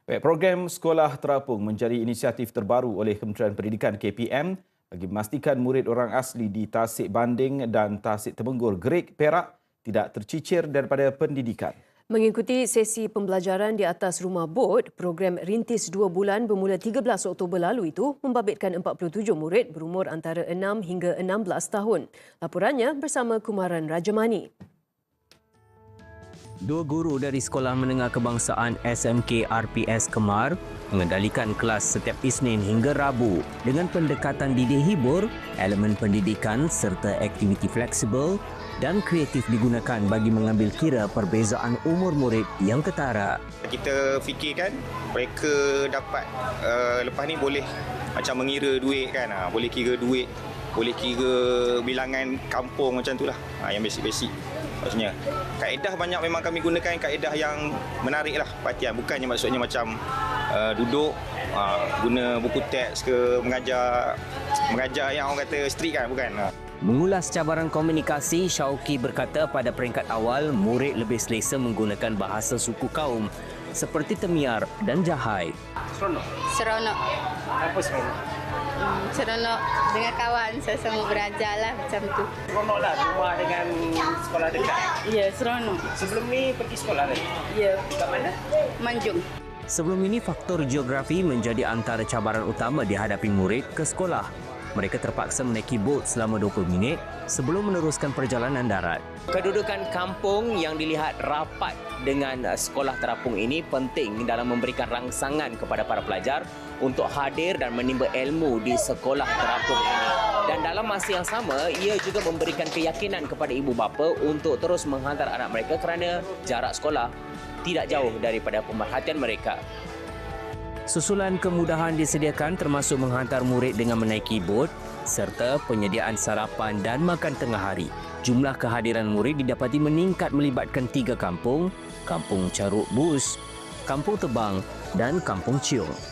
Program Sekolah Terapung menjadi inisiatif terbaru oleh Kementerian Pendidikan KPM bagi memastikan murid orang asli di Tasik Banding dan Tasik Temenggor Grig, Perak tidak tercicir daripada pendidikan. Mengikuti sesi pembelajaran di atas rumah bot, program Rintis 2 bulan bermula 13 Oktober lalu itu membabitkan 47 murid berumur antara 6 hingga 16 tahun. Laporannya bersama Kumaran Rajamani. Dua guru dari Sekolah Menengah Kebangsaan SMK RPS Kemar mengendalikan kelas setiap Isnin hingga Rabu dengan pendekatan didik hibur, elemen pendidikan serta aktiviti fleksibel dan kreatif digunakan bagi mengambil kira perbezaan umur murid yang ketara. Kita fikirkan mereka dapat lepas ni boleh macam mengira duit kan, boleh kira duit, boleh kira bilangan kampung macam itulah, yang basic-basic. Maksudnya kaedah banyak memang kami gunakan kaedah yang menariklah perhatian, bukannya maksudnya macam duduk guna buku teks ke mengajar yang orang kata strict kan, bukan. Mengulas cabaran komunikasi, Syauqi berkata pada peringkat awal murid lebih selesa menggunakan bahasa suku kaum seperti Temiar dan Jahai. Seronok. Apa seronok? Seronok dengan kawan, sama-sama belajar lah macam tu. Seronoklah rumah dengan sekolah dekat. Ya, seronok. Sebelum ni pergi sekolah lagi? Ya. Kat mana? Manjung. Sebelum ini, faktor geografi menjadi antara cabaran utama dihadapi murid ke sekolah. Mereka terpaksa menaiki bot selama 20 minit sebelum meneruskan perjalanan darat. Kedudukan kampung yang dilihat rapat dengan sekolah terapung ini penting dalam memberikan rangsangan kepada para pelajar untuk hadir dan menimba ilmu di sekolah terapung ini. Dan dalam masa yang sama, ia juga memberikan keyakinan kepada ibu bapa untuk terus menghantar anak mereka kerana jarak sekolah tidak jauh daripada pemerhatian mereka. Susulan kemudahan disediakan termasuk menghantar murid dengan menaiki bot serta penyediaan sarapan dan makan tengah hari. Jumlah kehadiran murid didapati meningkat melibatkan 3 kampung, Kampung Caruk Bus, Kampung Tebang dan Kampung Ciong.